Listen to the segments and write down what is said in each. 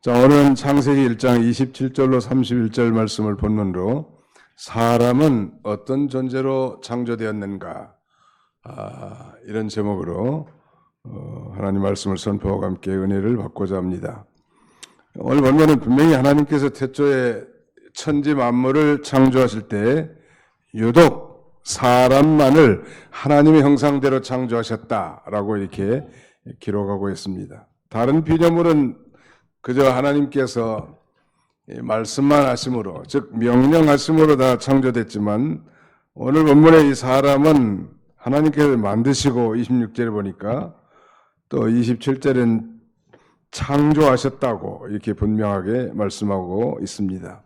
자, 오늘은 창세기 1장 27절로 31절 말씀을 본문으로 사람은 어떤 존재로 창조되었는가, 이런 제목으로 하나님 말씀을 선포하고 함께 은혜를 받고자 합니다. 오늘 본문은 분명히 하나님께서 태초에 천지 만물을 창조하실 때 유독 사람만을 하나님의 형상대로 창조하셨다라고 이렇게 기록하고 있습니다. 다른 피조물은 그저 하나님께서 말씀만 하심으로, 즉 명령하심으로 다 창조됐지만 오늘 본문의 이 사람은 하나님께서 만드시고 26절에 보니까 또 27절엔 창조하셨다고 이렇게 분명하게 말씀하고 있습니다.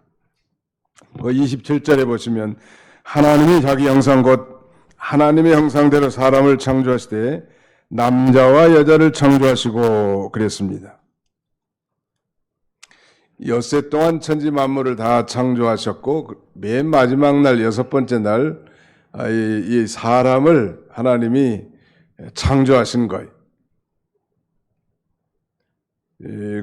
27절에 보시면 하나님이 자기 형상 곧 하나님의 형상대로 사람을 창조하실 때 남자와 여자를 창조하시고 그랬습니다. 엿새 동안 천지 만물을 다 창조하셨고 맨 마지막 날 여섯 번째 날 이 사람을 하나님이 창조하신 거예요.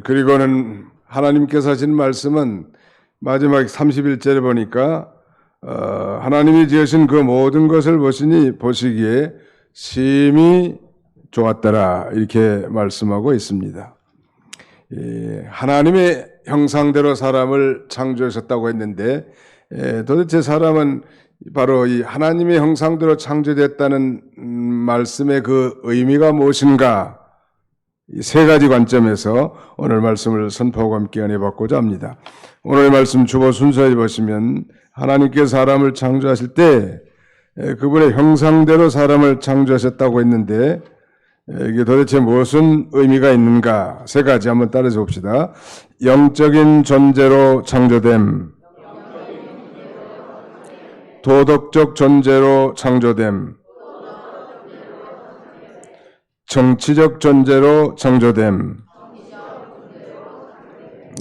그리고는 하나님께서 하신 말씀은 마지막 31절에 보니까 하나님이 지으신 그 모든 것을 보시기에 심히 좋았더라 이렇게 말씀하고 있습니다. 하나님의 형상대로 사람을 창조하셨다고 했는데 도대체 사람은 바로 이 하나님의 형상대로 창조됐다는 말씀의 그 의미가 무엇인가, 이 세 가지 관점에서 오늘 말씀을 선포하고 함께 은혜 받고자 합니다. 오늘 말씀 주보 순서에 보시면 하나님께서 사람을 창조하실 때 그분의 형상대로 사람을 창조하셨다고 했는데 이게 도대체 무슨 의미가 있는가, 세 가지 한번 따라서 봅시다. 영적인 존재로 창조됨, 도덕적 존재로 창조됨, 정치적 존재로 창조됨.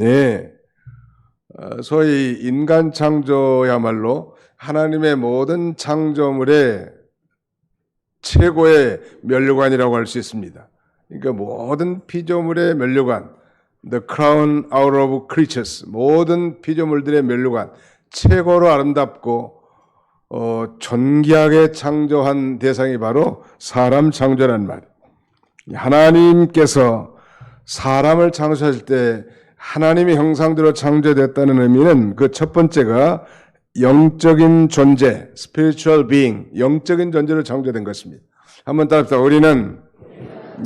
예, 소위 인간 창조야말로 하나님의 모든 창조물의 최고의 면류관이라고 할 수 있습니다. 그러니까 모든 피조물의 면류관, the crown out of creatures, 모든 피조물들의 면류관, 최고로 아름답고 존귀하게 창조한 대상이 바로 사람 창조란 말. 하나님께서 사람을 창조하실 때 하나님의 형상대로 창조됐다는 의미는 그 첫 번째가 영적인 존재, spiritual being, 영적인 존재로 창조된 것입니다. 한번 따라합시다. 우리는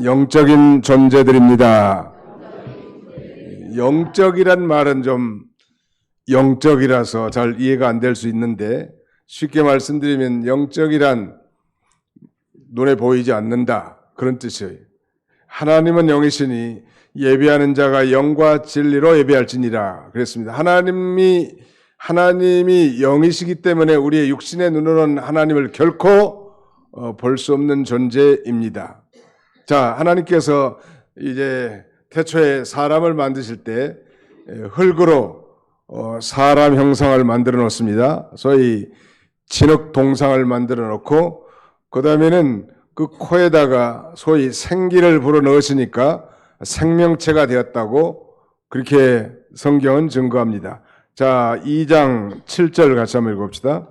영적인 존재들입니다. 영적이란 말은 좀 영적이라서 잘 이해가 안 될 수 있는데, 쉽게 말씀드리면 영적이란 눈에 보이지 않는다, 그런 뜻이에요. 하나님은 영이시니 예배하는 자가 영과 진리로 예배할지니라 그랬습니다. 하나님이 영이시기 때문에 우리의 육신의 눈으로는 하나님을 결코 볼 수 없는 존재입니다. 자, 하나님께서 이제 태초에 사람을 만드실 때 흙으로 사람 형상을 만들어 놓습니다. 소위 진흙 동상을 만들어 놓고 그 다음에는 그 코에다가 소위 생기를 불어 넣으시니까 생명체가 되었다고 그렇게 성경은 증거합니다. 자, 2장 7절 같이 한번 읽어봅시다.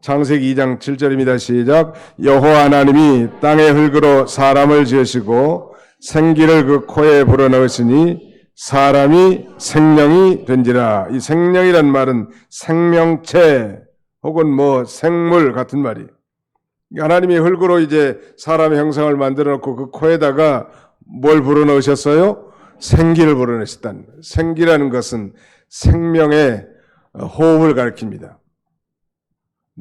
창세기 2장 7절입니다. 시작. 여호와 하나님이 땅의 흙으로 사람을 지으시고 생기를 그 코에 불어넣으시니 사람이 생명이 된지라. 이 생명이란 말은 생명체 혹은 생물 같은 말이. 하나님이 흙으로 이제 사람의 형상을 만들어 놓고 그 코에다가 뭘 불어넣으셨어요? 생기를 불어넣으셨다는 거예요. 생기라는 것은 생명의 호흡을 가리킵니다.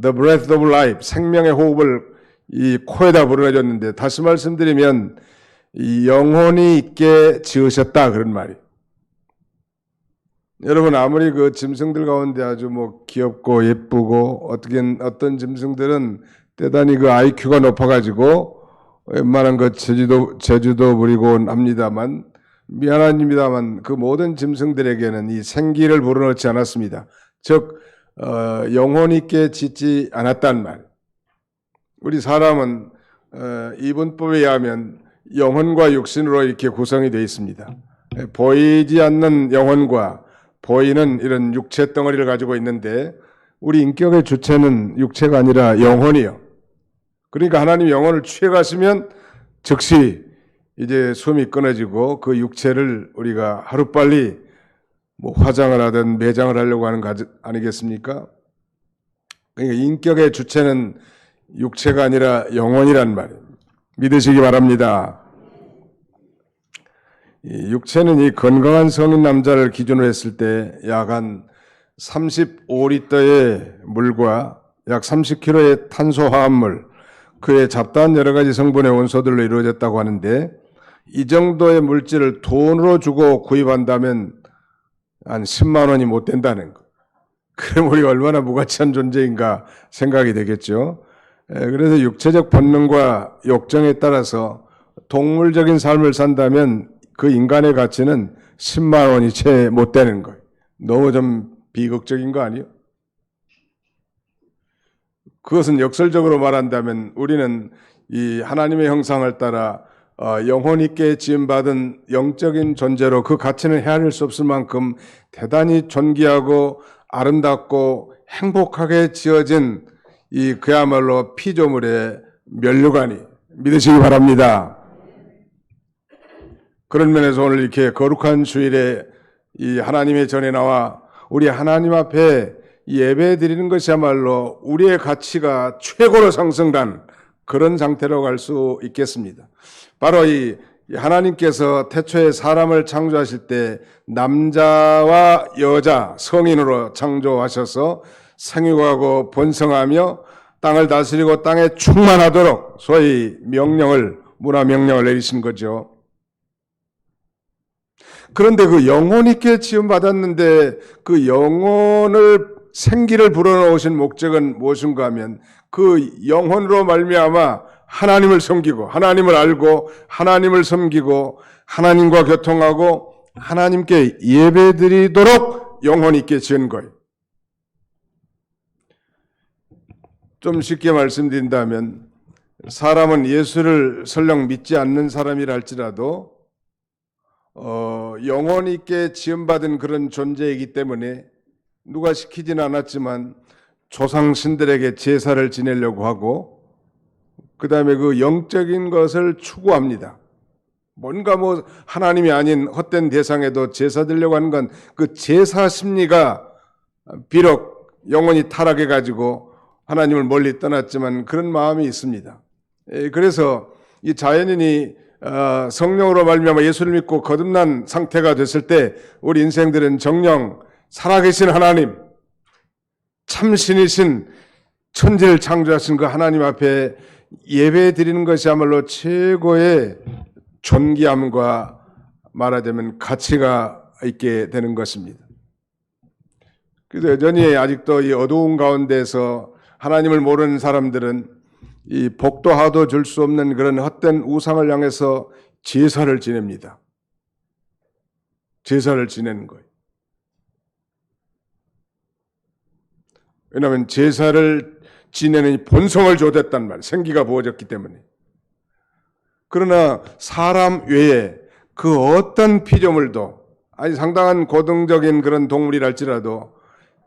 The breath of life, 생명의 호흡을 이 코에다 불어넣어줬는데, 다시 말씀드리면 이 영혼이 있게 지으셨다, 그런 말이에요. 여러분, 아무리 그 짐승들 가운데 아주 귀엽고 예쁘고 어떤 짐승들은 대단히 그 IQ가 높아가지고 웬만한 그 제주도 부리고 합니다만, 미안합니다만 그 모든 짐승들에게는 이 생기를 불어넣지 않았습니다. 즉 영혼 있게 짓지 않았단 말. 우리 사람은 이분법에 의하면 영혼과 육신으로 이렇게 구성이 되어 있습니다. 보이지 않는 영혼과 보이는 이런 육체 덩어리를 가지고 있는데 우리 인격의 주체는 육체가 아니라 영혼이요. 그러니까 하나님 영혼을 취해가시면 즉시 이제 숨이 끊어지고 그 육체를 우리가 하루빨리 뭐 화장을 하든 매장을 하려고 하는 거 아니겠습니까? 그러니까 인격의 주체는 육체가 아니라 영혼이란 말이에요. 믿으시기 바랍니다. 이 육체는 이 건강한 성인 남자를 기준으로 했을 때 약 한 35리터의 물과 약 30kg의 탄소화합물, 그의 잡다한 여러 가지 성분의 원소들로 이루어졌다고 하는데 이 정도의 물질을 돈으로 주고 구입한다면 한 10만 원이 못 된다는 거. 그럼 우리가 얼마나 무가치한 존재인가 생각이 되겠죠. 그래서 육체적 본능과 욕정에 따라서 동물적인 삶을 산다면 그 인간의 가치는 10만 원이 채 못 되는 거예요. 너무 좀 비극적인 거 아니에요? 그것은 역설적으로 말한다면 우리는 이 하나님의 형상을 따라 영혼 있게 지음받은 영적인 존재로 그 가치는 헤아릴 수 없을 만큼 대단히 존귀하고 아름답고 행복하게 지어진 이 그야말로 피조물의 면류관이 믿으시기 바랍니다. 그런 면에서 오늘 이렇게 거룩한 주일에 이 하나님의 전에 나와 우리 하나님 앞에 예배 드리는 것이야말로 우리의 가치가 최고로 상승한 그런 상태로 갈 수 있겠습니다. 바로 이 하나님께서 태초에 사람을 창조하실 때 남자와 여자 성인으로 창조하셔서 생육하고 번성하며 땅을 다스리고 땅에 충만하도록 소위 문화 명령을 내리신 거죠. 그런데 그 영혼 있게 지음받았는데 그 영혼을 생기를 불어넣으신 목적은 무엇인가 하면 그 영혼으로 말미암아 하나님을 섬기고 하나님을 알고 하나님을 섬기고 하나님과 교통하고 하나님께 예배드리도록 영혼 있게 지은 거예요. 좀 쉽게 말씀드린다면 사람은 예수를 설령 믿지 않는 사람이라 할지라도 영혼 있게 지음받은 그런 존재이기 때문에 누가 시키지는 않았지만 조상신들에게 제사를 지내려고 하고 그 다음에 그 영적인 것을 추구합니다. 뭔가 뭐 하나님이 아닌 헛된 대상에도 제사 드리려고 하는 건 그 제사 심리가 비록 영혼이 타락해가지고 하나님을 멀리 떠났지만 그런 마음이 있습니다. 그래서 이 자연인이 성령으로 말미암아 예수를 믿고 거듭난 상태가 됐을 때 우리 인생들은 정녕 살아계신 하나님, 참신이신 천지를 창조하신 그 하나님 앞에 예배 드리는 것이야말로 최고의 존귀함과 말하자면 가치가 있게 되는 것입니다. 그래서 여전히 아직도 이 어두운 가운데서 하나님을 모르는 사람들은 이 복도 하도 줄 수 없는 그런 헛된 우상을 향해서 제사를 지냅니다. 제사를 지내는 거예요. 왜냐하면 제사를 지내는 본성을 조졌단 말이에요. 생기가 부어졌기 때문에. 그러나 사람 외에 그 어떤 피조물도 아니 상당한 고등적인 그런 동물이랄지라도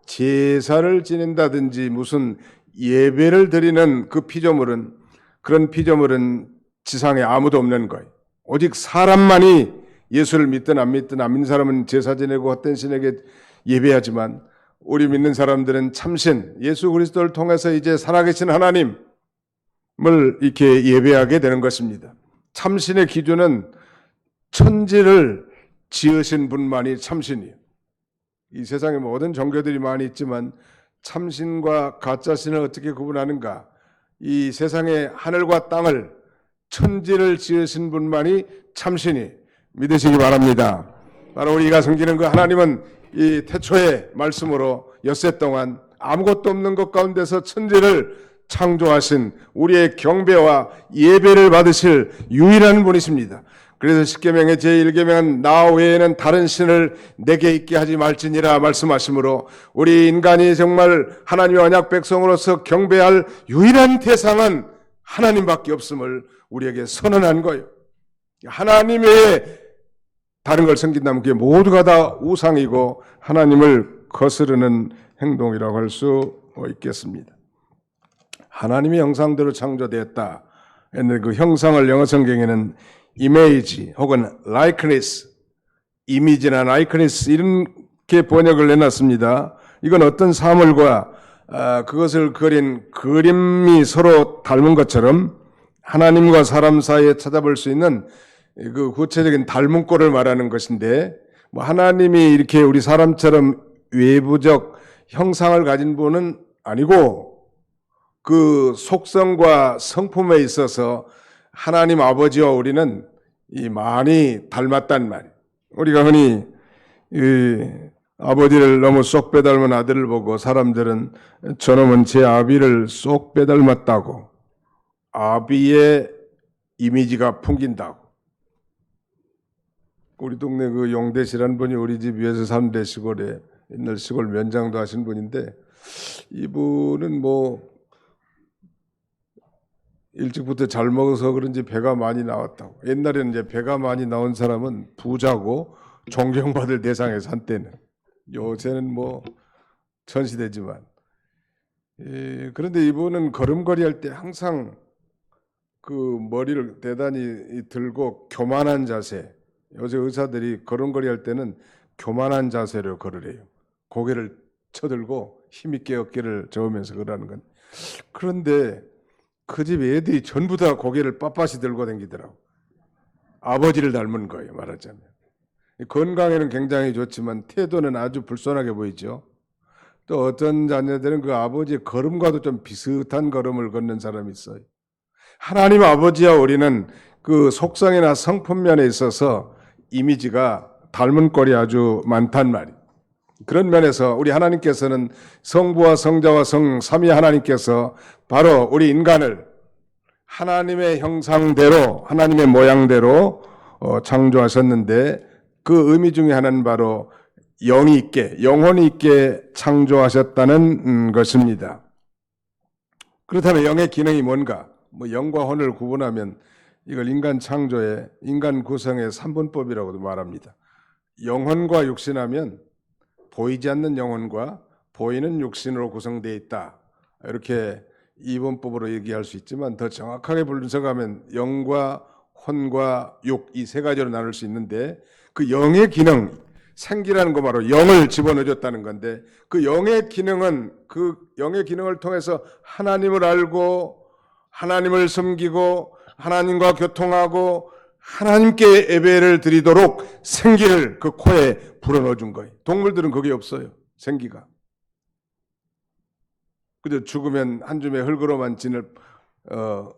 제사를 지낸다든지 무슨 예배를 드리는 그 피조물은 그런 피조물은 지상에 아무도 없는 거예요. 오직 사람만이 예수를 믿든 안 믿든 안 믿는 사람은 제사 지내고 헛된 신에게 예배하지만 우리 믿는 사람들은 참신 예수 그리스도를 통해서 이제 살아계신 하나님을 이렇게 예배하게 되는 것입니다. 참신의 기준은 천지를 지으신 분만이 참신이에요. 이 세상에 모든 종교들이 많이 있지만 참신과 가짜신을 어떻게 구분하는가? 이 세상의 하늘과 땅을 천지를 지으신 분만이 참신이 믿으시기 바랍니다. 바로 우리가 섬기는 그 하나님은 이 태초의 말씀으로 엿새 동안 아무것도 없는 것 가운데서 천지를 창조하신 우리의 경배와 예배를 받으실 유일한 분이십니다. 그래서 십계명의 제1계명은 나 외에는 다른 신을 내게 있게 하지 말지니라 말씀하시므로 우리 인간이 정말 하나님의 언약 백성으로서 경배할 유일한 대상은 하나님밖에 없음을 우리에게 선언한 거예요. 하나님 외에 다른 걸 섬긴다면 그게 모두가 다 우상이고 하나님을 거스르는 행동이라고 할 수 있겠습니다. 하나님의 형상대로 창조되었다 했는데 그 형상을 영어 성경에는 이미지 혹은 likeness, 이미지나 likeness 이렇게 번역을 해놨습니다. 이건 어떤 사물과 그것을 그린 그림이 서로 닮은 것처럼 하나님과 사람 사이에 찾아볼 수 있는 그 구체적인 닮은 꼴을 말하는 것인데, 뭐 하나님이 이렇게 우리 사람처럼 외부적 형상을 가진 분은 아니고 그 속성과 성품에 있어서 하나님 아버지와 우리는 많이 닮았단 말이에요. 우리가 흔히 아버지를 너무 쏙 빼닮은 아들을 보고 사람들은 저놈은 제 아비를 쏙 빼닮았다고, 아비의 이미지가 풍긴다고. 우리 동네 그 용대시라는 분이 우리 집 위에서 사는 시골에 옛날 시골 면장도 하신 분인데, 이분은 뭐 일찍부터 잘 먹어서 그런지 배가 많이 나왔다고. 옛날에는 이제 배가 많이 나온 사람은 부자고 존경받을 대상에 산 때는. 요새는 뭐 천시되지만. 그런데 이분은 걸음걸이 할 때 항상 그 머리를 대단히 들고 교만한 자세. 요새 의사들이 걸음걸이 할 때는 교만한 자세로 걸으래요. 고개를 쳐들고 힘있게 어깨를 저으면서 그러는 건. 그런데 그 집 애들이 전부 다 고개를 빳빳이 들고 다니더라고. 아버지를 닮은 거예요, 말하자면. 건강에는 굉장히 좋지만 태도는 아주 불손하게 보이죠. 또 어떤 자녀들은 그 아버지의 걸음과도 좀 비슷한 걸음을 걷는 사람이 있어요. 하나님 아버지와 우리는 그 속성이나 성품면에 있어서 이미지가 닮은 꼴이 아주 많단 말이에요. 그런 면에서 우리 하나님께서는 성부와 성자와 성 삼위 하나님께서 바로 우리 인간을 하나님의 형상대로, 하나님의 모양대로 창조하셨는데, 그 의미 중에 하나는 바로 영이 있게, 영혼이 있게 창조하셨다는 것입니다. 그렇다면 영의 기능이 뭔가? 뭐 영과 혼을 구분하면 이걸 인간 창조의, 인간 구성의 3분법이라고도 말합니다. 영혼과 육신하면 보이지 않는 영혼과 보이는 육신으로 구성되어 있다, 이렇게 이분법으로 얘기할 수 있지만, 더 정확하게 분석하면 영과 혼과 육, 이 세 가지로 나눌 수 있는데, 그 영의 기능, 생기라는 거 바로 영을 집어넣어줬다는 건데, 그 영의 기능은 그 영의 기능을 통해서 하나님을 알고 하나님을 섬기고 하나님과 교통하고 하나님께 예배를 드리도록 생기를 그 코에 불어넣어 준 거예요. 동물들은 그게 없어요, 생기가. 그저 죽으면 한 줌의 흙으로만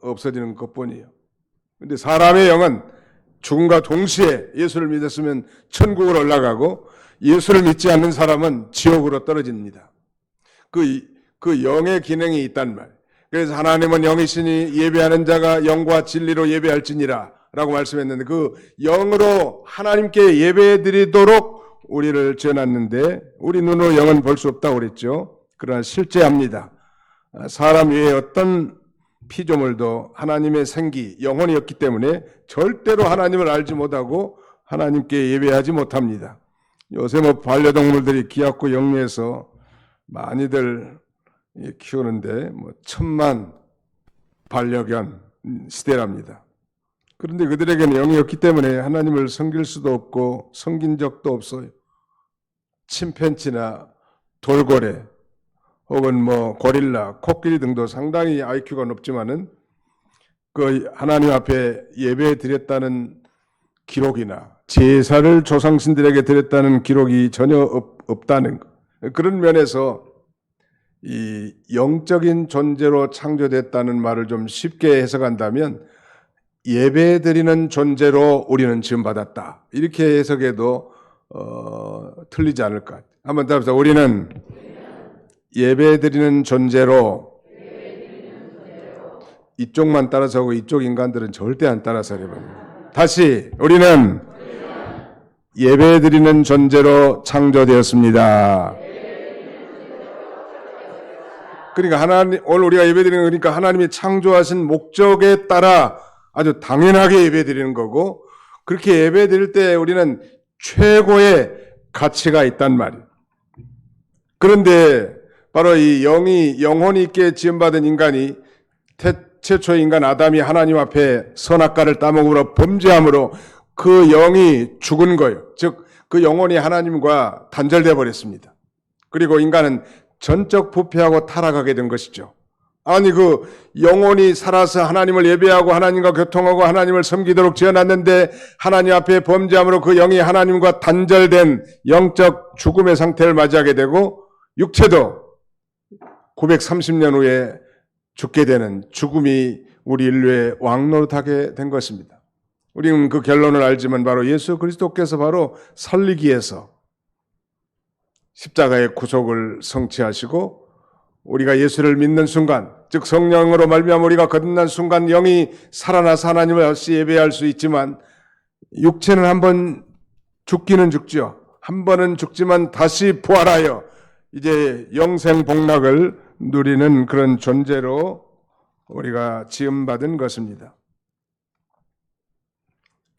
없어지는 것뿐이에요. 그런데 사람의 영은 죽음과 동시에 예수를 믿었으면 천국으로 올라가고, 예수를 믿지 않는 사람은 지옥으로 떨어집니다. 그 영의 기능이 있단 말. 그래서 하나님은 영이시니 예배하는 자가 영과 진리로 예배할지니라 라고 말씀했는데, 그 영으로 하나님께 예배드리도록 우리를 지어놨는데, 우리 눈으로 영은 볼 수 없다고 그랬죠. 그러나 실제합니다. 사람 외에 어떤 피조물도 하나님의 생기, 영혼이었기 때문에 절대로 하나님을 알지 못하고 하나님께 예배하지 못합니다. 요새 뭐 반려동물들이 귀엽고 영리해서 많이들 키우는데 뭐 1000만 반려견 시대랍니다. 그런데 그들에게는 영이 없기 때문에 하나님을 섬길 수도 없고 섬긴 적도 없어요. 침팬지나 돌고래 혹은 뭐 고릴라, 코끼리 등도 상당히 IQ가 높지만은 그 하나님 앞에 예배 드렸다는 기록이나 제사를 조상신들에게 드렸다는 기록이 전혀 없다는 것. 그런 면에서 이 영적인 존재로 창조됐다는 말을 좀 쉽게 해석한다면, 예배 드리는 존재로 우리는 지음받았다, 이렇게 해석해도 틀리지 않을 것 같아요. 한번 답합시다. 우리는 예배드리는 존재로, 이쪽만 따라서 하고 이쪽 인간들은 절대 안 따라서려고 합니다. 다시, 우리는 예배드리는 존재로 창조되었습니다. 그러니까 하나님, 오늘 우리가 예배드리는 거니까 하나님이 창조하신 목적에 따라 아주 당연하게 예배드리는 거고, 그렇게 예배드릴 때 우리는 최고의 가치가 있단 말이에요. 그런데 바로 이 영혼이 있게 지음받은 인간이 최초의 인간 아담이 하나님 앞에 선악과를 따먹으로 범죄함으로 그 영이 죽은 거예요. 즉 그 영혼이 하나님과 단절되어 버렸습니다. 그리고 인간은 전적 부패하고 타락하게 된 것이죠. 아니 그 영혼이 살아서 하나님을 예배하고 하나님과 교통하고 하나님을 섬기도록 지어놨는데 하나님 앞에 범죄함으로 그 영이 하나님과 단절된 영적 죽음의 상태를 맞이하게 되고 육체도 930년 후에 죽게 되는 죽음이 우리 인류의 왕노릇하게 된 것입니다. 우리는 그 결론을 알지만 바로 예수 그리스도께서 바로 살리기 위해서 십자가의 구속을 성취하시고 우리가 예수를 믿는 순간, 즉 성령으로 말미암아 우리가 거듭난 순간 영이 살아나서 하나님을 다시 예배할 수 있지만 육체는 한번 죽기는 죽죠. 한 번은 죽지만 다시 부활하여 이제 영생 복락을 누리는 그런 존재로 우리가 지음받은 것입니다.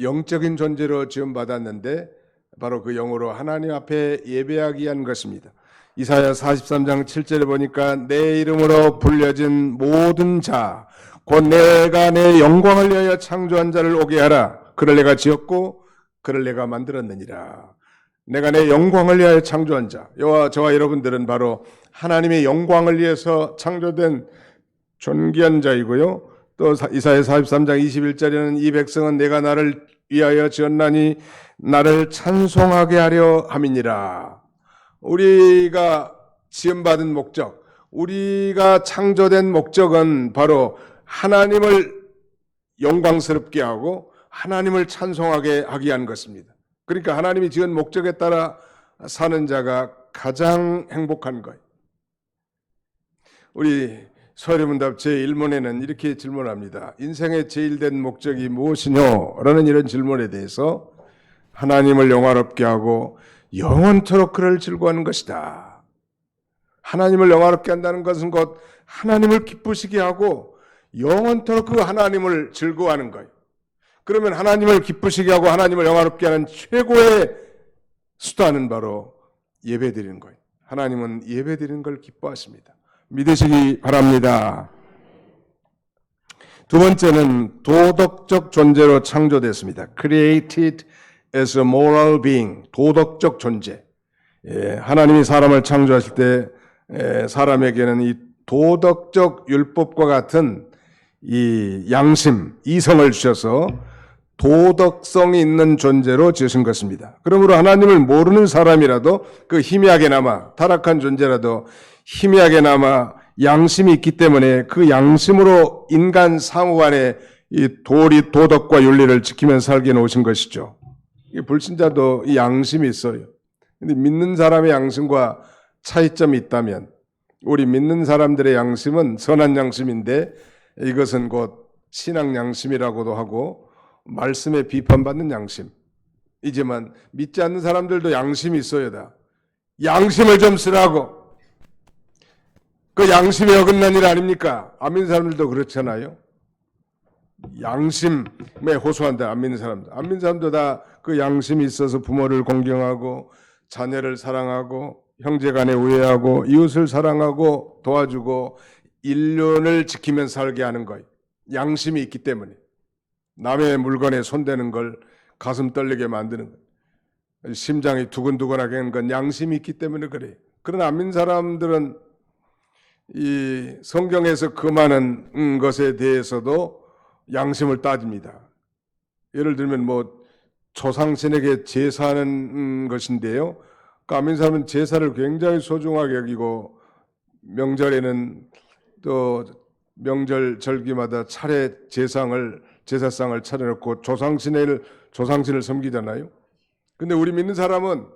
영적인 존재로 지음받았는데 바로 그 영으로 하나님 앞에 예배하기 위한 것입니다. 이사야 43장 7절에 보니까 내 이름으로 불려진 모든 자 곧 내가 내 영광을 위하여 창조한 자를 오게 하라. 그를 내가 지었고 그를 내가 만들었느니라. 내가 내 영광을 위하여 창조한 자. 저와 여러분들은 바로 하나님의 영광을 위해서 창조된 존귀한 자이고요. 또 이사야 43장 21절에는 이 백성은 내가 나를 위하여 지었나니 나를 찬송하게 하려 함이니라. 우리가 지음받은 목적, 우리가 창조된 목적은 바로 하나님을 영광스럽게 하고 하나님을 찬송하게 하기 위한 것입니다. 그러니까 하나님이 지은 목적에 따라 사는 자가 가장 행복한 거예요. 우리 서류문답 제1문에는 이렇게 질문합니다. 인생의 제일 된 목적이 무엇이뇨? 라는 이런 질문에 대해서 하나님을 영화롭게 하고 영원토록 그를 즐거워하는 것이다. 하나님을 영화롭게 한다는 것은 곧 하나님을 기쁘시게 하고 영원토록 그 하나님을 즐거워하는 거예요. 그러면 하나님을 기쁘시게 하고 하나님을 영화롭게 하는 최고의 수단은 바로 예배드리는 거예요. 하나님은 예배드리는 걸 기뻐하십니다. 믿으시기 바랍니다. 두 번째는 도덕적 존재로 창조됐습니다. Created as a moral being, 도덕적 존재. 하나님이 사람을 창조하실 때 사람에게는 이 도덕적 율법과 같은 이 양심, 이성을 주셔서 도덕성이 있는 존재로 지으신 것입니다. 그러므로 하나님을 모르는 사람이라도 그 희미하게나마 타락한 존재라도 희미하게나마 양심이 있기 때문에 그 양심으로 인간 사무 안에 이 도덕과 윤리를 지키면서 살게 놓으신 것이죠. 불신자도 이 양심이 있어요. 근데 믿는 사람의 양심과 차이점이 있다면 우리 믿는 사람들의 양심은 선한 양심인데 이것은 곧 신앙 양심이라고도 하고 말씀에 비판받는 양심. 이지만 믿지 않는 사람들도 양심이 있어야 돼. 양심을 좀 쓰라고. 그 양심에 어긋난 일 아닙니까? 안 믿는 사람들도 그렇잖아요. 양심에 호소한다. 안 믿는 사람들. 안 믿는 사람도 다 그 양심이 있어서 부모를 공경하고 자녀를 사랑하고 형제간에 우애하고 이웃을 사랑하고 도와주고 인륜을 지키면서 살게 하는 거예요. 양심이 있기 때문에. 남의 물건에 손대는 걸 가슴 떨리게 만드는 거예요. 심장이 두근두근하게 하는 건 양심이 있기 때문에 그래요. 그러나 안 믿는 사람들은 이 성경에서 금하는 것에 대해서도 양심을 따집니다. 예를 들면 뭐 조상신에게 제사하는 것인데요. 안 믿는 사람은 제사를 굉장히 소중하게 여기고 명절에는 또 명절 절기마다 차례 제사상을 차려놓고 조상신을 섬기잖아요. 근데 우리 믿는 사람은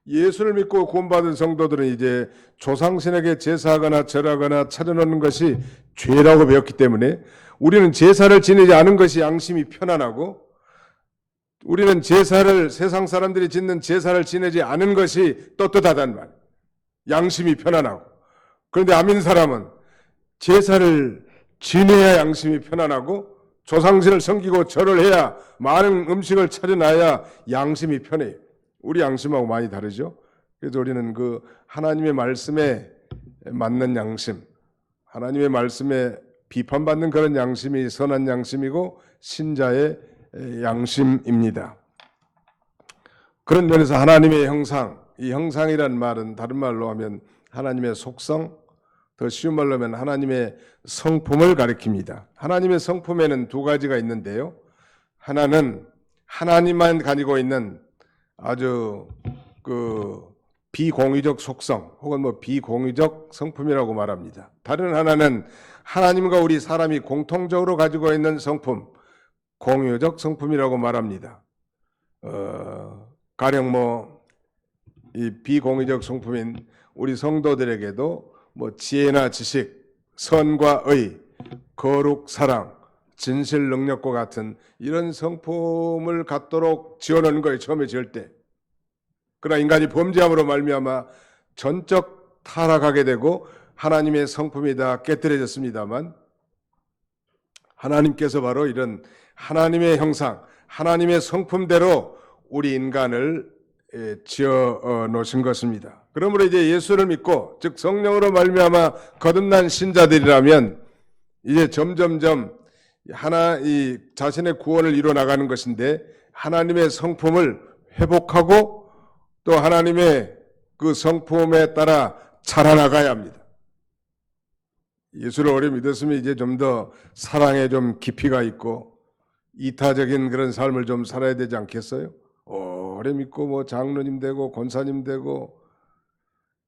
예수를 믿고 구원받은 성도들은 이제 조상신에게 제사하거나 절하거나 차려놓는 것이 죄라고 배웠기 때문에 우리는 제사를 지내지 않은 것이 양심이 편안하고 우리는 세상 사람들이 짓는 제사를 지내지 않은 것이 떳떳하단 말이에요. 양심이 편안하고. 그런데 안 믿는 사람은 제사를 지내야 양심이 편안하고 조상신을 섬기고 절을 해야, 많은 음식을 차려놔야 양심이 편해요. 우리 양심하고 많이 다르죠. 그래서 우리는 그 하나님의 말씀에 맞는 양심, 하나님의 말씀에 비판받는 그런 양심이 선한 양심이고 신자의 양심입니다. 그런 면에서 하나님의 형상, 이 형상이란 말은 다른 말로 하면 하나님의 속성, 더 쉬운 말로 하면 하나님의 성품을 가리킵니다. 하나님의 성품에는 두 가지가 있는데요. 하나는 하나님만 가지고 있는 아주 그 비공유적 속성 혹은 뭐 비공유적 성품이라고 말합니다. 다른 하나는 하나님과 우리 사람이 공통적으로 가지고 있는 성품, 공유적 성품이라고 말합니다. 가령 뭐 이 비공유적 성품인 우리 성도들에게도 뭐 지혜나 지식, 선과 의, 거룩, 사랑, 진실, 능력과 같은 이런 성품을 갖도록 지어놓은 거예요. 처음에 지을 때. 그러나 인간이 범죄함으로 말미암아 전적 타락하게 되고 하나님의 성품이 다 깨뜨려졌습니다만, 하나님께서 바로 이런 하나님의 형상, 하나님의 성품대로 우리 인간을 지어 놓으신 것입니다. 그러므로 이제 예수를 믿고, 즉 성령으로 말미암아 거듭난 신자들이라면 이제 점점점 이 자신의 구원을 이뤄 나가는 것인데, 하나님의 성품을 회복하고 또 하나님의 그 성품에 따라 자라나가야 합니다. 예수를 오래 믿었으면 이제 좀 더 사랑에 좀 깊이가 있고 이타적인 그런 삶을 좀 살아야 되지 않겠어요? 오래 믿고 뭐 장로님 되고 권사님 되고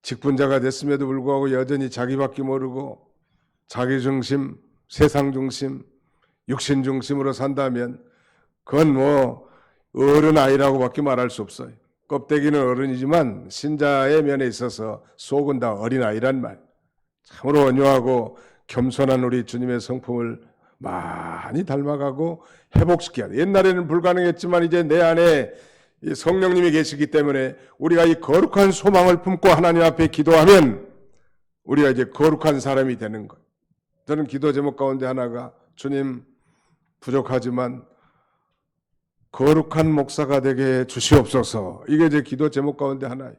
직분자가 됐음에도 불구하고 여전히 자기밖에 모르고 자기 중심, 세상 중심, 육신 중심으로 산다면 그건 뭐 어른 아이라고밖에 말할 수 없어요. 껍데기는 어른이지만 신자의 면에 있어서 속은 다 어린 아이란 말. 참으로 온유하고 겸손한 우리 주님의 성품을 많이 닮아가고 회복시켜야 돼. 옛날에는 불가능했지만 이제 내 안에 성령님이 계시기 때문에 우리가 이 거룩한 소망을 품고 하나님 앞에 기도하면 우리가 이제 거룩한 사람이 되는 거예요. 저는 기도 제목 가운데 하나가 주님 부족하지만 거룩한 목사가 되게 주시옵소서. 이게 제 기도 제목 가운데 하나예요.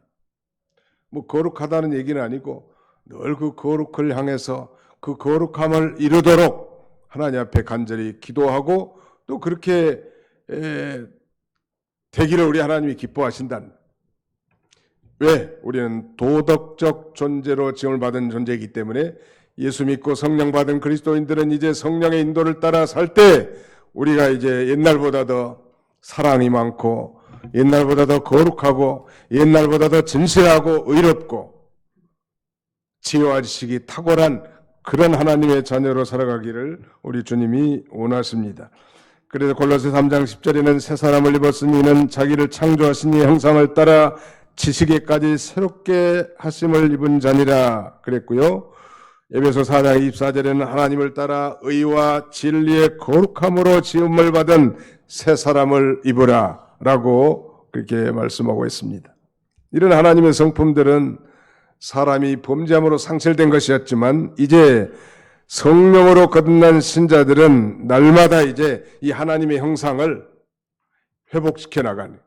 뭐 거룩하다는 얘기는 아니고 늘 그 거룩을 향해서 그 거룩함을 이루도록 하나님 앞에 간절히 기도하고 또 그렇게 되기를 우리 하나님이 기뻐하신다는. 왜? 우리는 도덕적 존재로 지음을 받은 존재이기 때문에 예수 믿고 성령 받은 그리스도인들은 이제 성령의 인도를 따라 살 때 우리가 이제 옛날보다 더 사랑이 많고 옛날보다 더 거룩하고 옛날보다 더 진실하고 의롭고 지혜와 지식이 탁월한 그런 하나님의 자녀로 살아가기를 우리 주님이 원하십니다. 그래서 골로새 3장 10절에는 새 사람을 입었으니 이는 자기를 창조하신 이 형상을 따라 지식에까지 새롭게 하심을 입은 자니라 그랬고요. 에베소 4장 24절에는 하나님을 따라 의와 진리의 거룩함으로 지음을 받은 새 사람을 입으라 라고 그렇게 말씀하고 있습니다. 이런 하나님의 성품들은 사람이 범죄함으로 상실된 것이었지만 이제 성령으로 거듭난 신자들은 날마다 이제 이 하나님의 형상을 회복시켜 나가는.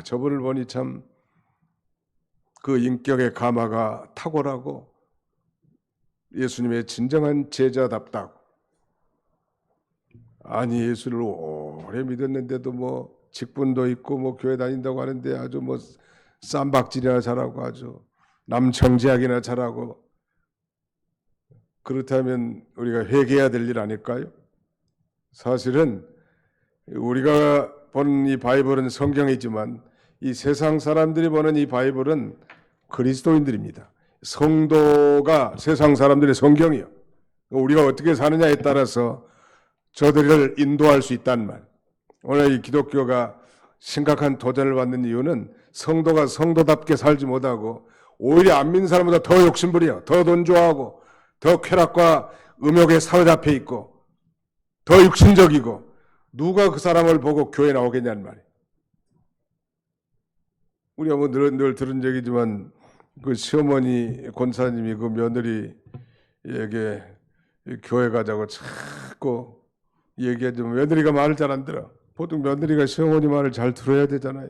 저분을 보니 참 그 인격의 가마가 탁월하고 예수님의 진정한 제자답다고. 아니 예수를 오래 믿었는데도 뭐 직분도 있고 뭐 교회 다닌다고 하는데 아주 뭐 쌈박질이나 잘하고 아주 남청지하기나 잘하고. 그렇다면 우리가 회개해야 될 일 아닐까요? 사실은 우리가 보는 이 바이블은 성경이지만 이 세상 사람들이 보는 이 바이블은 그리스도인들입니다. 성도가 세상 사람들의 성경이요. 우리가 어떻게 사느냐에 따라서 저들을 인도할 수 있다는 말. 오늘 이 기독교가 심각한 도전을 받는 이유는 성도가 성도답게 살지 못하고 오히려 안 믿는 사람보다 더 욕심부려, 더 돈 좋아하고 더 쾌락과 음욕에 사로잡혀 있고 더 육신적이고 누가 그 사람을 보고 교회 나오겠냐는 말이에요. 우리가 뭐 늘 들은 얘기지만 그 시어머니 권사님이 그 며느리에게 교회 가자고 자꾸 얘기하지만 며느리가 말을 잘 안 들어. 보통 며느리가 시어머니 말을 잘 들어야 되잖아요.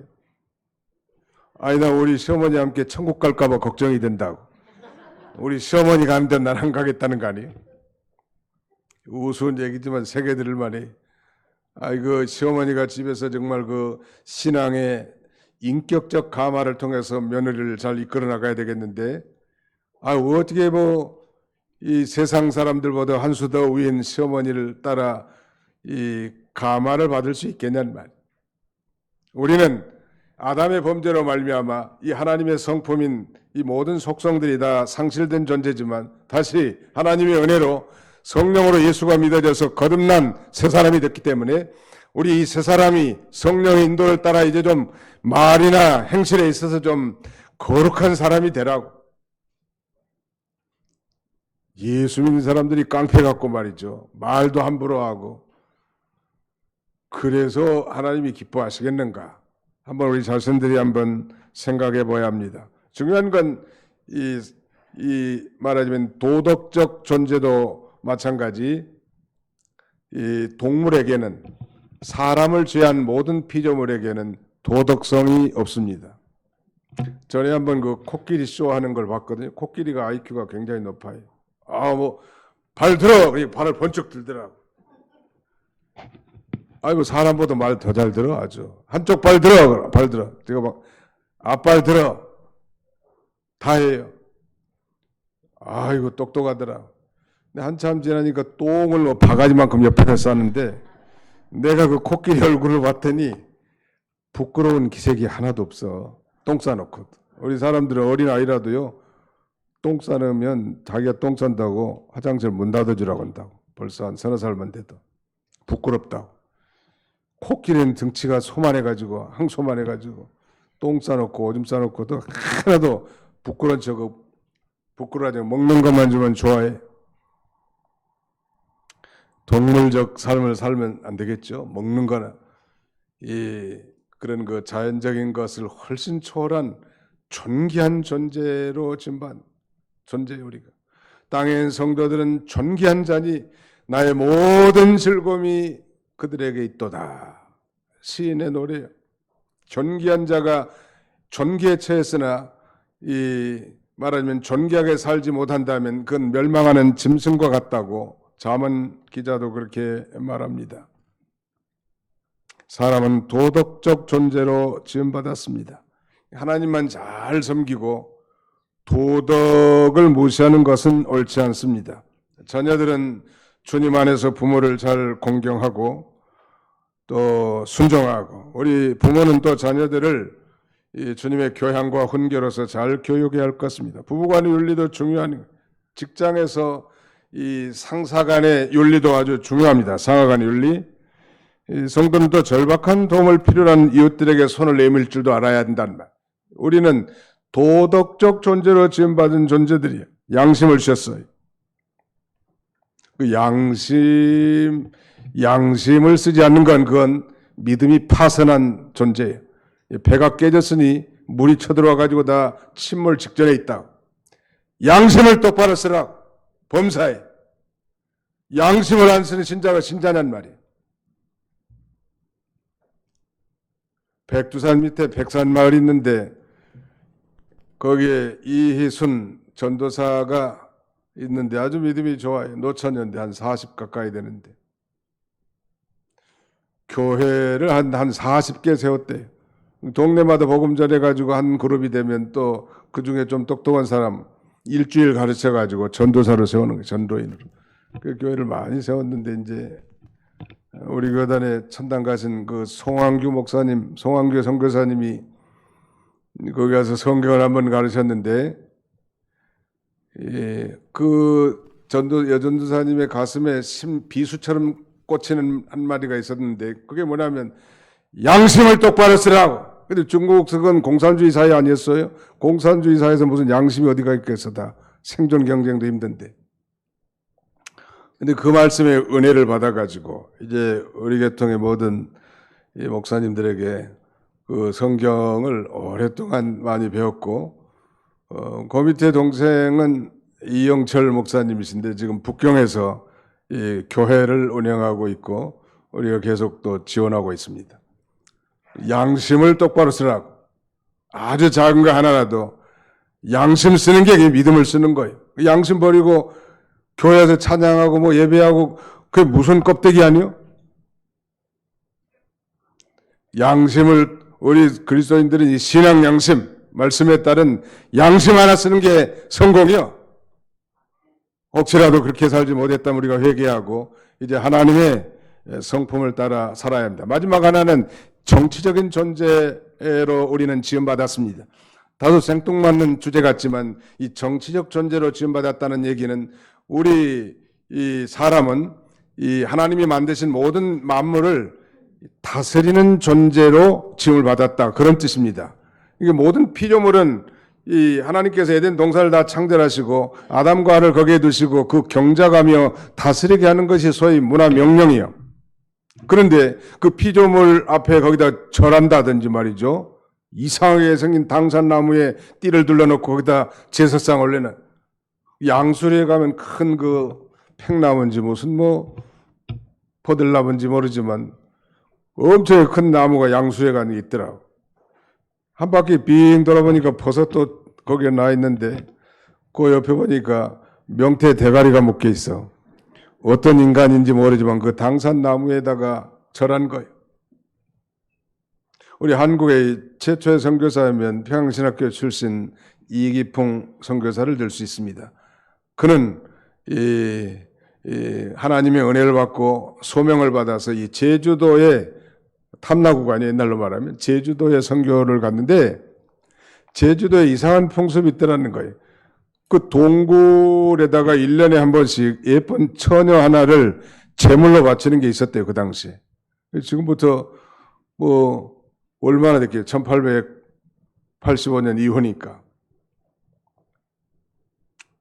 아니 나 우리 시어머니 함께 천국 갈까 봐 걱정이 된다고. 우리 시어머니 가는데 난 안 가겠다는 거 아니에요? 우스운 얘기지만 세계 들을 만해. 아이고 시어머니가 집에서 정말 그 신앙의 인격적 감화를 통해서 며느리를 잘 이끌어 나가야 되겠는데, 어떻게 뭐 이 세상 사람들보다 한 수 더 위인 시어머니를 따라 이 감화를 받을 수 있겠냐는 말. 우리는 아담의 범죄로 말미암아 이 하나님의 성품인 이 모든 속성들이 다 상실된 존재지만 다시 하나님의 은혜로 성령으로 예수가 믿어져서 거듭난 새 사람이 됐기 때문에 우리 이 새 사람이 성령의 인도를 따라 이제 좀 말이나 행실에 있어서 좀 거룩한 사람이 되라고. 예수 믿는 사람들이 깡패 같고 말이죠. 말도 함부로 하고. 그래서 하나님이 기뻐하시겠는가? 한번 우리 자신들이 한번 생각해 봐야 합니다. 중요한 건 이 말하자면 도덕적 존재도 마찬가지. 이 동물에게는 사람을 제한 모든 피조물에게는 도덕성이 없습니다. 전에 한번 그 코끼리 쇼 하는 걸 봤거든요. 코끼리가 IQ가 굉장히 높아요. 발 들어! 발을 번쩍 들더라고. 아이고 사람보다 말 더 잘 들어 아주. 한쪽 발 들어, 발 들어. 제가 막 앞발 들어. 다 해요. 아이고 똑똑하더라. 근데 한참 지나니까 똥을 뭐 바가지만큼 옆에다 쌌는데 내가 그 코끼리 얼굴을 봤더니 부끄러운 기색이 하나도 없어. 똥 싸놓고. 우리 사람들은 어린 아이라도요. 똥 싸놓으면 자기가 똥 싼다고 화장실 문 닫아주라고 한다고. 벌써 한 서너 살만 돼도. 부끄럽다고. 코끼리는 등치가 소만해가지고 항소만해가지고 똥 싸놓고 오줌 싸놓고도 하나도 부끄러운 척 부끄러워하지. 먹는 것만 주면 좋아해. 동물적 삶을 살면 안 되겠죠. 먹는 거나 그런 그 자연적인 것을 훨씬 초월한 존귀한 존재로 진반 존재예요. 우리가 땅의 성도들은 존귀한 자니 나의 모든 즐거움이 그들에게 있도다. 시인의 노래요. 존귀한 자가 존귀에 처했으나 말하자면 존귀하게 살지 못한다면 그건 멸망하는 짐승과 같다고 잠언 기자도 그렇게 말합니다. 사람은 도덕적 존재로 지음받았습니다. 하나님만 잘 섬기고 도덕을 무시하는 것은 옳지 않습니다. 자녀들은 주님 안에서 부모를 잘 공경하고 또 순종하고, 우리 부모는 또 자녀들을 주님의 교양과 훈계로서 잘 교육해야 할 것입니다. 부부간의 윤리도 중요한, 직장에서 이 상사 간의 윤리도 아주 중요합니다. 상하 간의 윤리. 성도는 또 절박한 도움을 필요로 하는 이웃들에게 손을 내밀 줄도 알아야 한다는 말. 우리는 도덕적 존재로 지음받은 존재들이에요. 양심을 주셨어요. 그 양심을 쓰지 않는 건 그건 믿음이 파선한 존재예요. 배가 깨졌으니 물이 쳐들어와 가지고 다 침몰 직전에 있다. 양심을 똑바로 쓰라고. 범사에. 양심을 안 쓰는 신자가 신자냔 말이에요. 백두산 밑에 백산마을이 있는데 거기에 이희순 전도사가 있는데 아주 믿음이 좋아요. 노처녀인데 한 40 가까이 되는데 교회를 한 40개 세웠대요. 동네마다 복음 전해가지고 한 그룹이 되면 또 그중에 좀 똑똑한 사람 일주일 가르쳐가지고 전도사로 세우는 거예요. 전도인으로. 그 교회를 많이 세웠는데 이제 우리 교단에 천당 가신 그 송황규 목사님, 송황규 선교사님이 거기 가서 성경을 한번 가르쳤는데 그 여전도사님의 가슴에 비수처럼 꽂히는 한마디가 있었는데 그게 뭐냐면 양심을 똑바로 쓰라고. 근데 중국은 공산주의 사회 아니었어요? 공산주의 사회에서 무슨 양심이 어디가 있겠어. 다 생존 경쟁도 힘든데. 근데 그 말씀에 은혜를 받아가지고 이제 우리 계통의 모든 이 목사님들에게 그 성경을 오랫동안 많이 배웠고, 그 밑에 동생은 이영철 목사님이신데 지금 북경에서 이 교회를 운영하고 있고 우리가 계속 또 지원하고 있습니다. 양심을 똑바로 쓰라고. 아주 작은 거 하나라도 양심 쓰는 게 믿음을 쓰는 거예요. 양심 버리고 교회에서 찬양하고 뭐 예배하고 그게 무슨 껍데기 아니요? 양심을 우리 그리스도인들은 이 신앙 양심, 말씀에 따른 양심 하나 쓰는 게 성공이요. 혹시라도 그렇게 살지 못했다면 우리가 회개하고 이제 하나님의 성품을 따라 살아야 합니다. 마지막 하나는 정치적인 존재로 우리는 지음받았습니다. 다소 생뚱맞는 주제 같지만 이 정치적 존재로 지음받았다는 얘기는 우리 이 사람은 이 하나님이 만드신 모든 만물을 다스리는 존재로 지음을 받았다. 그런 뜻입니다. 이게 모든 피조물은 이 하나님께서 에덴 동산을 다 창조하시고 아담과 하와를 거기에 두시고 그 경작하며 다스리게 하는 것이 소위 문화 명령이요. 그런데 그 피조물 앞에 거기다 절한다든지 말이죠. 이상하게 생긴 당산나무에 띠를 둘러놓고 거기다 제사상 올려는 양수리에 가면 큰 그 팽나무인지 무슨 뭐 포들나무인지 모르지만 엄청 큰 나무가 양수리에 가는 게 있더라고. 한 바퀴 빙 돌아보니까 버섯도 거기에 나 있는데 그 옆에 보니까 명태 대가리가 묶여 있어. 어떤 인간인지 모르지만 그 당산나무에다가 절한 거예요. 우리 한국의 최초의 선교사이면 평양신학교 출신 이기풍 선교사를 들 수 있습니다. 그는 하나님의 은혜를 받고 소명을 받아서 이 제주도의 탐나구간이 옛날로 말하면 제주도에 선교를 갔는데 제주도에 이상한 풍습이 있더라는 거예요. 그 동굴에다가 1년에 한 번씩 예쁜 처녀 하나를 제물로 바치는 게 있었대요. 그 당시에. 지금부터 뭐 얼마나 됐겠어요. 1885년 이후니까.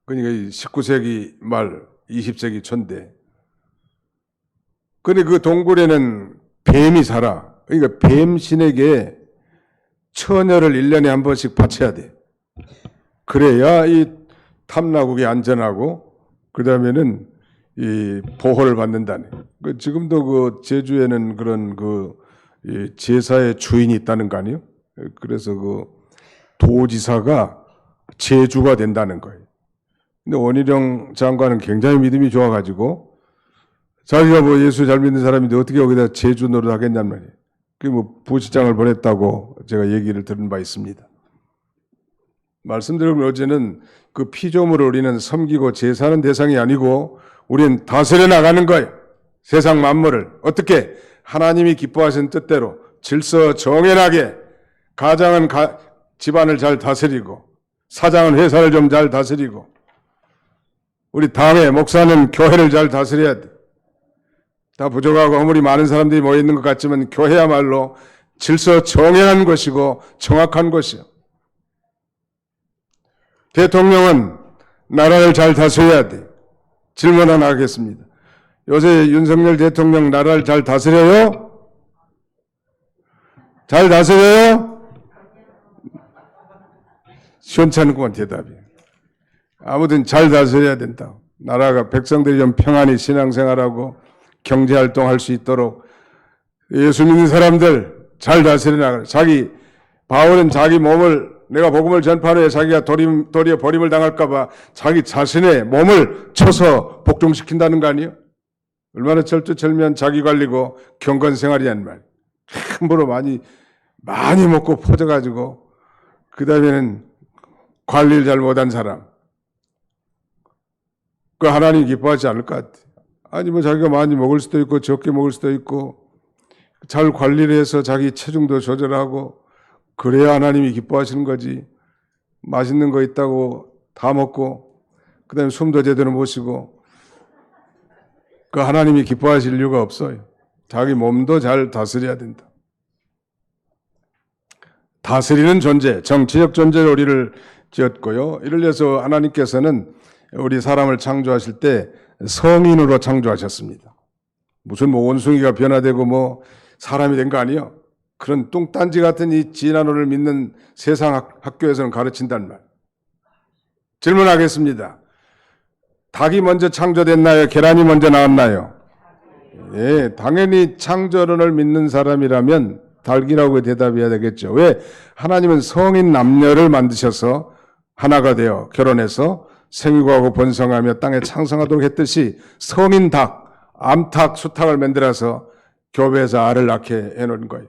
그러니까 19세기 말 20세기 초인데. 근데 그 동굴에는 뱀이 살아. 그러니까 뱀신에게 처녀를 1년에 한 번씩 바쳐야 돼. 그래야 이 탐나국이 안전하고 그 다음에는 이 보호를 받는다네. 지금도 그 제주에는 그런 그 제사의 주인이 있다는 거 아니에요? 그래서 그 도지사가 제주가 된다는 거예요. 근데 원희룡 장관은 굉장히 믿음이 좋아가지고 자기가 뭐 예수 잘 믿는 사람인데 어떻게 여기다 제주 노릇 하겠냔 말이에요. 그 뭐 부시장을 보냈다고 제가 얘기를 들은 바 있습니다. 말씀드린 어제는 그 피조물을 우리는 섬기고 제사하는 대상이 아니고 우리는 다스려 나가는 거예요. 세상 만물을. 어떻게? 하나님이 기뻐하신 뜻대로 질서 정연하게 가장은 집안을 잘 다스리고 사장은 회사를 좀 잘 다스리고 우리 당회 목사는 교회를 잘 다스려야 돼. 다 부족하고 허물이 많은 사람들이 모여있는 것 같지만 교회야말로 질서 정연한 것이고 정확한 것이요. 대통령은 나라를 잘 다스려야 돼. 질문 하나 하겠습니다. 요새 윤석열 대통령 나라를 잘 다스려요? 잘 다스려요? 시원찮구만 대답이. 아무튼 잘 다스려야 된다. 나라가 백성들이 좀 평안히 신앙생활하고 경제활동할 수 있도록 예수 믿는 사람들 잘 다스려 나가라. 바울은 자기 몸을 내가 복음을 전파하는 후에 자기가 도리어 버림을 당할까봐 자기 자신의 몸을 쳐서 복종시킨다는 거 아니에요? 얼마나 철두철미한 자기관리고 경건생활이란 말. 함부로 많이 먹고 퍼져가지고 그 다음에는 관리를 잘 못한 사람. 그 하나님 기뻐하지 않을 것 같아. 아니 뭐 자기가 많이 먹을 수도 있고 적게 먹을 수도 있고 잘 관리를 해서 자기 체중도 조절하고 그래야 하나님이 기뻐하시는 거지. 맛있는 거 있다고 다 먹고 그 다음에 숨도 제대로 못 쉬고 그 하나님이 기뻐하실 이유가 없어요. 자기 몸도 잘 다스려야 된다. 다스리는 존재, 정치적 존재로 우리를 지었고요. 이를 위해서 하나님께서는 우리 사람을 창조하실 때 성인으로 창조하셨습니다. 무슨 뭐 원숭이가 변화되고 뭐 사람이 된 거 아니에요. 그런 뚱딴지 같은 이 진화론을 믿는 세상 학교에서는 가르친단 말. 질문하겠습니다. 닭이 먼저 창조됐나요? 계란이 먼저 나왔나요? 예, 당연히 창조론을 믿는 사람이라면 닭이라고 대답해야 되겠죠. 왜? 하나님은 성인 남녀를 만드셔서 하나가 되어 결혼해서 생육하고 번성하며 땅에 창성하도록 했듯이 성인 닭, 암탉, 수탉을 만들어서 교배에서 알을 낳게 해놓은 거예요.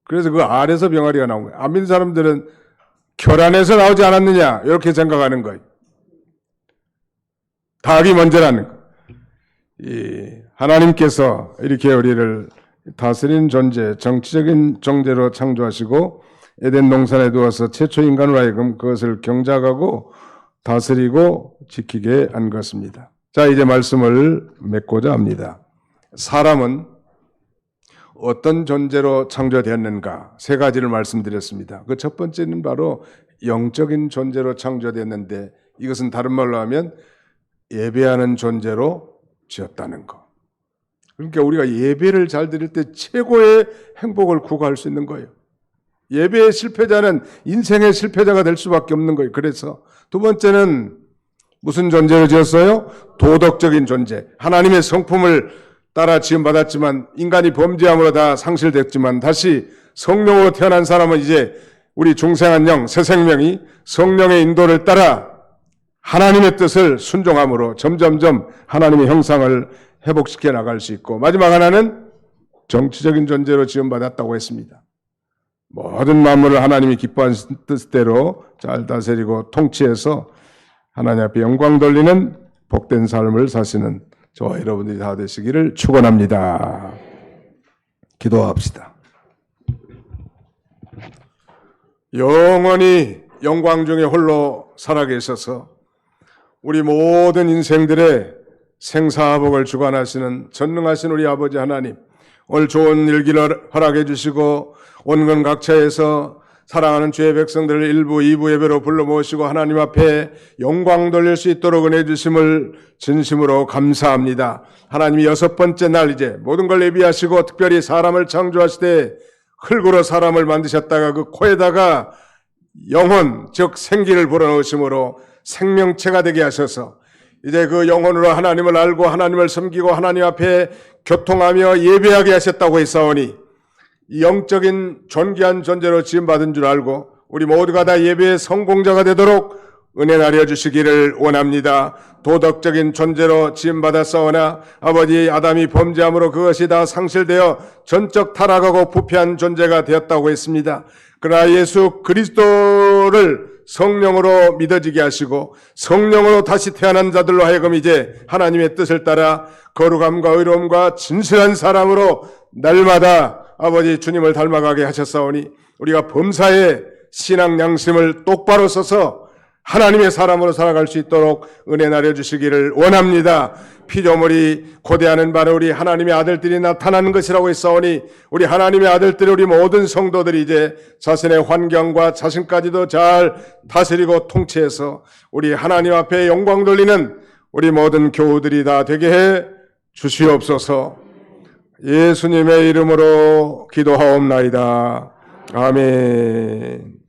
그래서 그 알에서 병아리가 나온 거예요. 안 믿는 사람들은 결안에서 나오지 않았느냐 이렇게 생각하는 거예요. 닭이 먼저라는 거예요. 하나님께서 이렇게 우리를 다스리는 존재, 정치적인 존재로 창조하시고 에덴 동산에 두어서 최초 인간으로 하여금 그것을 경작하고 다스리고 지키게 한 것입니다. 자, 이제 말씀을 맺고자 합니다. 사람은 어떤 존재로 창조되었는가? 세 가지를 말씀드렸습니다. 그 첫 번째는 바로 영적인 존재로 창조되었는데 이것은 다른 말로 하면 예배하는 존재로 지었다는 것. 그러니까 우리가 예배를 잘 드릴 때 최고의 행복을 구가할 수 있는 거예요. 예배의 실패자는 인생의 실패자가 될 수밖에 없는 거예요. 그래서 두 번째는 무슨 존재로 지었어요? 도덕적인 존재. 하나님의 성품을 따라 지음받았지만 인간이 범죄함으로 다 상실됐지만 다시 성령으로 태어난 사람은 이제 우리 중생한 영, 새 생명이 성령의 인도를 따라 하나님의 뜻을 순종함으로 점점점 하나님의 형상을 회복시켜 나갈 수 있고, 마지막 하나는 정치적인 존재로 지음받았다고 했습니다. 모든 만물을 하나님이 기뻐하신 뜻대로 잘 다스리고 통치해서 하나님 앞에 영광 돌리는 복된 삶을 사시는 저와 여러분들이 다 되시기를 축원합니다. 기도합시다. 영원히 영광 중에 홀로 살아계셔서 우리 모든 인생들의 생사복을 주관하시는 전능하신 우리 아버지 하나님, 오늘 좋은 일기를 허락해 주시고 온건 각처에서 사랑하는 주의 백성들을 1부, 2부 예배로 불러 모시고 하나님 앞에 영광 돌릴 수 있도록 은혜 주심을 진심으로 감사합니다. 하나님이 6번째 날 이제 모든 걸 예비하시고 특별히 사람을 창조하시되 흙으로 사람을 만드셨다가 그 코에다가 영혼, 즉 생기를 불어넣으심으로 생명체가 되게 하셔서 이제 그 영혼으로 하나님을 알고 하나님을 섬기고 하나님 앞에 교통하며 예배하게 하셨다고 했사오니 영적인 존귀한 존재로 지음받은 줄 알고 우리 모두가 다 예배의 성공자가 되도록 은혜 나려주시기를 원합니다. 도덕적인 존재로 지음받았사오나 아버지 아담이 범죄함으로 그것이 다 상실되어 전적 타락하고 부패한 존재가 되었다고 했습니다. 그러나 예수 그리스도를 성령으로 믿어지게 하시고 성령으로 다시 태어난 자들로 하여금 이제 하나님의 뜻을 따라 거룩함과 의로움과 진실한 사람으로 날마다 아버지 주님을 닮아가게 하셨사오니 우리가 범사의 신앙 양심을 똑바로 써서 하나님의 사람으로 살아갈 수 있도록 은혜 나려주시기를 원합니다. 피조물이 고대하는 바로 우리 하나님의 아들들이 나타나는 것이라고 했사오니 우리 하나님의 아들들이 우리 모든 성도들이 이제 자신의 환경과 자신까지도 잘 다스리고 통치해서 우리 하나님 앞에 영광 돌리는 우리 모든 교우들이 다 되게 해 주시옵소서. 예수님의 이름으로 기도하옵나이다. 아멘.